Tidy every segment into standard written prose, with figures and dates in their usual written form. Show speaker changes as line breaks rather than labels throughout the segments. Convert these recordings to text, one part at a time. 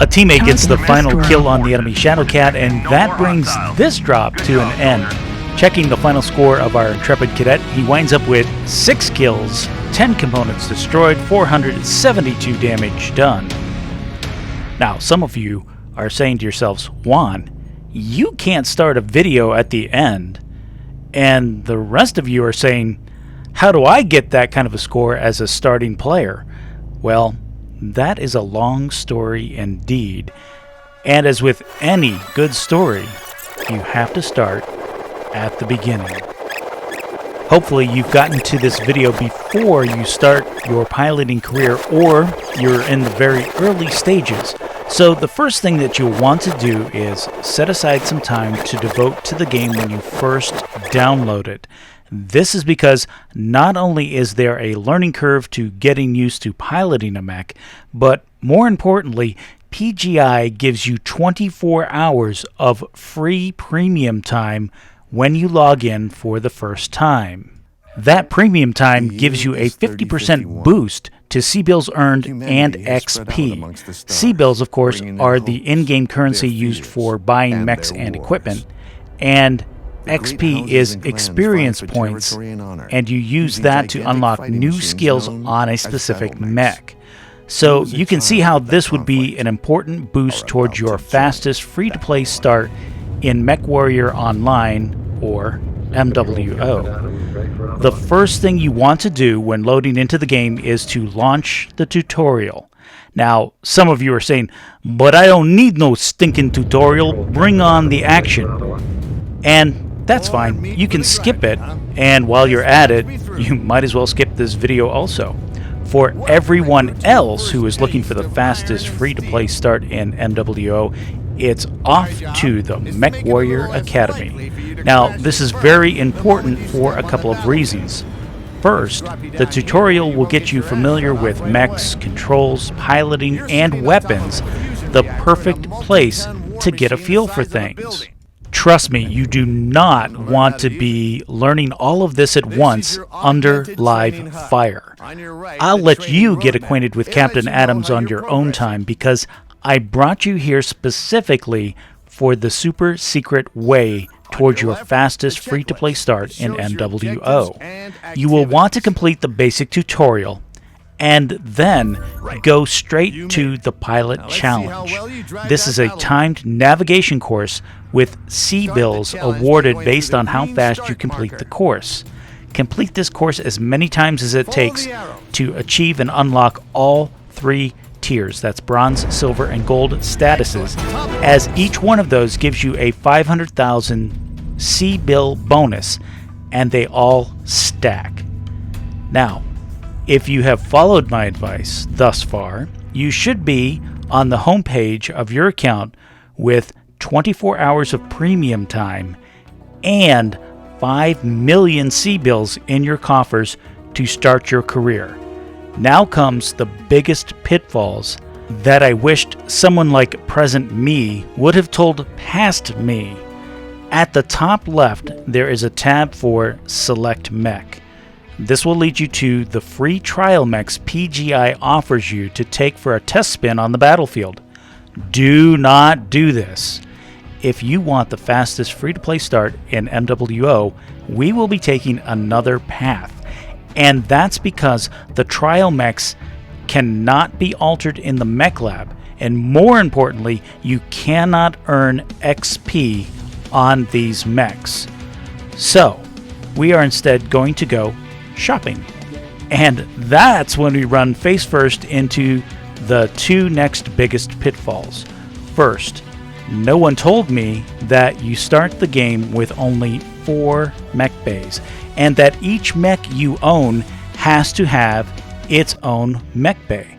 A teammate gets the final kill on the enemy Shadowcat, and that brings this drop to an end. Checking the final score of our intrepid cadet, he winds up with 6 kills, 10 components destroyed, 472 damage done. Now, some of you are saying to yourselves, Juan, you can't start a video at the end. And the rest of you are saying, how do I get that kind of a score as a starting player? Well, that is a long story indeed. And as with any good story, you have to start at the beginning. Hopefully you've gotten to this video before you start your piloting career, or you're in the very early stages. So the first thing that you'll want to do is set aside some time to devote to the game when you first download it. This is because not only is there a learning curve to getting used to piloting a mech, but more importantly, PGI gives you 24 hours of free premium time when you log in for the first time. That premium time gives you a 50% boost to CBills earned and XP. CBills, of course, are the in-game currency used for buying mechs and equipment, and XP is experience points, and you use that to unlock new skills on a specific mech. So you can see how this would be an important boost towards your fastest free-to-play start in MechWarrior Online, or MWO. The first thing you want to do when loading into the game is to launch the tutorial. Now, some of you are saying, but I don't need no stinking tutorial, bring on the action. And that's fine, you can skip it, and while you're at it, you might as well skip this video also. For everyone else who is looking for the fastest free-to-play start in MWO, it's off to the MechWarrior Academy. Now, this is very important for a couple of reasons. First, the tutorial will get you familiar with mechs, controls, piloting, and weapons, the perfect place to get a feel for things. Trust me, you do not want to be learning all of this at once under live fire. I'll let you get acquainted with Captain Adams on your own time, because I brought you here specifically for the super secret way towards your fastest free-to-play start in MWO. You will want to complete the basic tutorial and then go straight to the Pilot Challenge. This is a timed navigation course with CBills awarded based on how fast you complete the course. Complete this course as many times as it takes to achieve and unlock all 3 tiers, that's bronze, silver, and gold statuses, as each one of those gives you a 500,000 CBill bonus, and they all stack. Now, if you have followed my advice thus far, you should be on the home page of your account with 24 hours of premium time and 5 million CBills in your coffers to start your career. Now comes the biggest pitfalls that I wished someone like present me would have told past me. At the top left, there is a tab for Select Mech. This will lead you to the free trial mechs PGI offers you to take for a test spin on the battlefield. Do not do this. If you want the fastest free-to-play start in MWO, we will be taking another path. And that's because the trial mechs cannot be altered in the mech lab, and more importantly, you cannot earn XP on these mechs. So, we are instead going to go shopping. And that's when we run face first into the 2 next biggest pitfalls. First, no one told me that you start the game with only 4 mech bays, and that each mech you own has to have its own mech bay.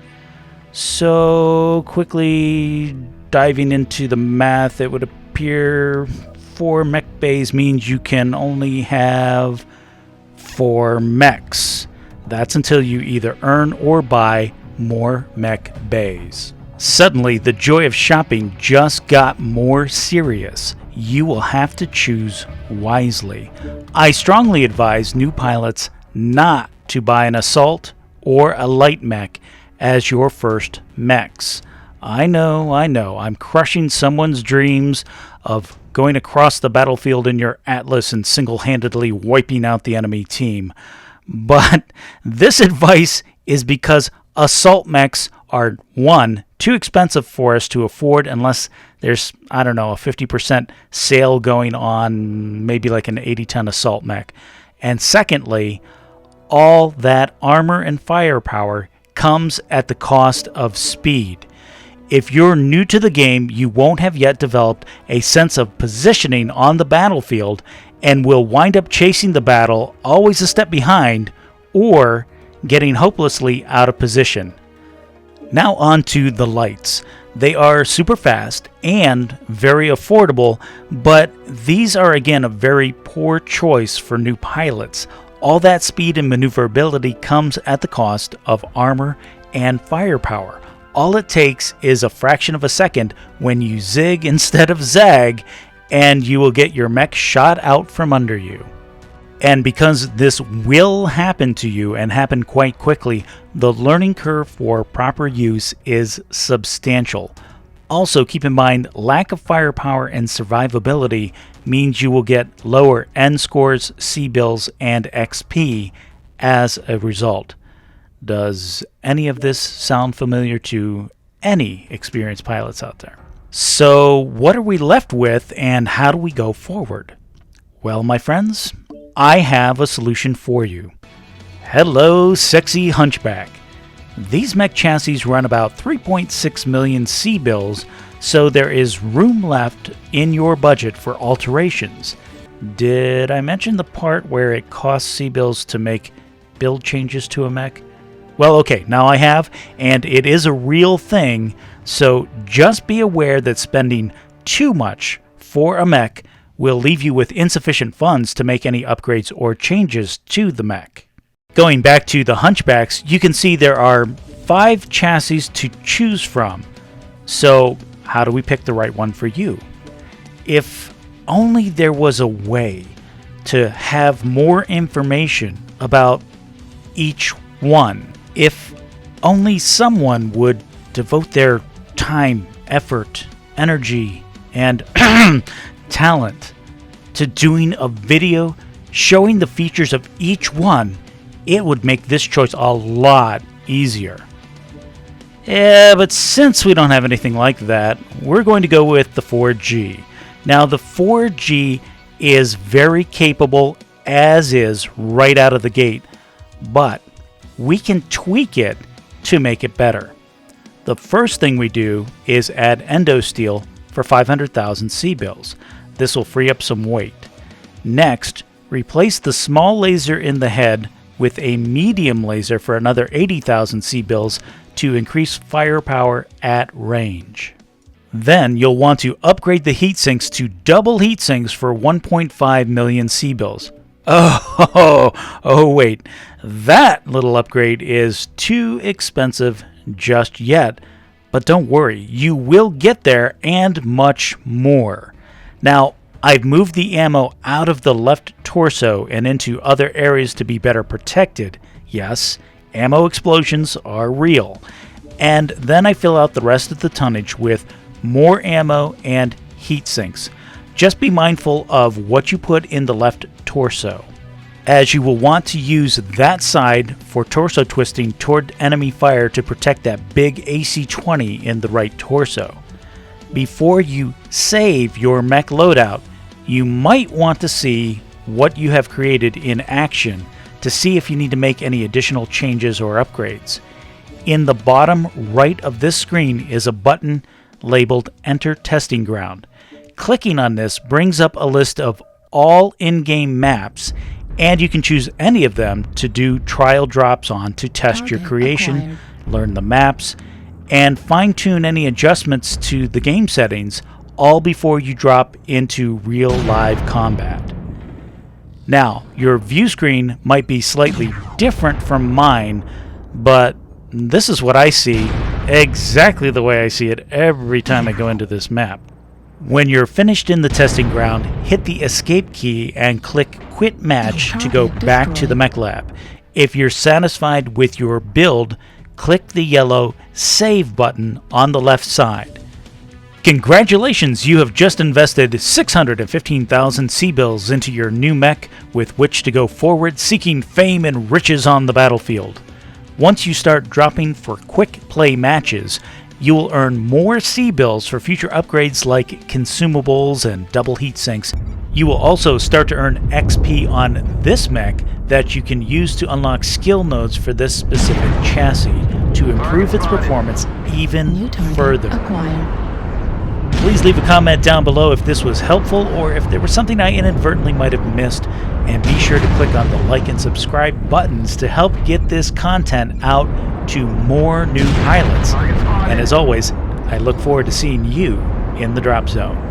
So, quickly diving into the math, it would appear 4 mech bays means you can only have 4 mechs. That's until you either earn or buy more mech bays. Suddenly, the joy of shopping just got more serious. You will have to choose wisely. I strongly advise new pilots not to buy an assault or a light mech as your first mechs. I know, I'm crushing someone's dreams of going across the battlefield in your Atlas and single-handedly wiping out the enemy team. But this advice is because assault mechs are, one, too expensive for us to afford unless there's, I don't know, a 50% sale going on, maybe like an 80-ton assault mech. And secondly, all that armor and firepower comes at the cost of speed. If you're new to the game, you won't have yet developed a sense of positioning on the battlefield and will wind up chasing the battle always a step behind or getting hopelessly out of position. Now on to the lights. They are super fast and very affordable, but these are again a very poor choice for new pilots. All that speed and maneuverability comes at the cost of armor and firepower. All it takes is a fraction of a second when you zig instead of zag, and you will get your mech shot out from under you. And because this will happen to you and happen quite quickly, the learning curve for proper use is substantial. Also, keep in mind, lack of firepower and survivability means you will get lower N scores, C bills, and XP as a result. Does any of this sound familiar to any experienced pilots out there? So what are we left with and how do we go forward? Well, my friends, I have a solution for you. Hello, sexy hunchback. These mech chassis run about 3.6 million C-bills, so there is room left in your budget for alterations. Did I mention the part where it costs C-bills to make build changes to a mech? Well, okay, now I have, and it is a real thing, so just be aware that spending too much for a mech will leave you with insufficient funds to make any upgrades or changes to the mech. Going back to the hunchbacks, you can see there are 5 chassis to choose from. So, how do we pick the right one for you? If only there was a way to have more information about each one. If only someone would devote their time, effort, energy, and talent to doing a video showing the features of each one, it would make this choice a lot easier. Yeah, but since we don't have anything like that, we're going to go with the 4G. Now, the 4G is very capable as is right out of the gate, but we can tweak it to make it better. The first thing we do is add endosteel for 500,000 C-bills. This will free up some weight. Next, replace the small laser in the head with a medium laser for another 80,000 C-bills to increase firepower at range. Then you'll want to upgrade the heatsinks to double heatsinks for 1.5 million C-bills. Oh, wait. That little upgrade is too expensive just yet. But don't worry, you will get there and much more. Now, I've moved the ammo out of the left torso and into other areas to be better protected. Yes, ammo explosions are real. And then I fill out the rest of the tonnage with more ammo and heat sinks. Just be mindful of what you put in the left torso, as you will want to use that side for torso twisting toward enemy fire to protect that big AC-20 in the right torso. Before you save your mech loadout, you might want to see what you have created in action to see if you need to make any additional changes or upgrades. In the bottom right of this screen is a button labeled Enter Testing Ground. Clicking on this brings up a list of all in-game maps, and you can choose any of them to do trial drops on to test your creation, learn the maps, and fine-tune any adjustments to the game settings, all before you drop into real live combat. Now, your view screen might be slightly different from mine, but this is what I see, exactly the way I see it every time I go into this map. When you're finished in the testing ground, hit the escape key and click Quit Match to go back to the mech lab. If you're satisfied with your build, click the yellow Save button on the left side. Congratulations, you have just invested 615,000 C-bills into your new mech with which to go forward seeking fame and riches on the battlefield. Once you start dropping for quick play matches, you will earn more C-bills for future upgrades like consumables and double heat sinks. You will also start to earn XP on this mech that you can use to unlock skill nodes for this specific chassis to improve its performance even further. Please leave a comment down below if this was helpful or if there was something I inadvertently might have missed, and be sure to click on the like and subscribe buttons to help get this content out to more new pilots. And as always, I look forward to seeing you in the drop zone.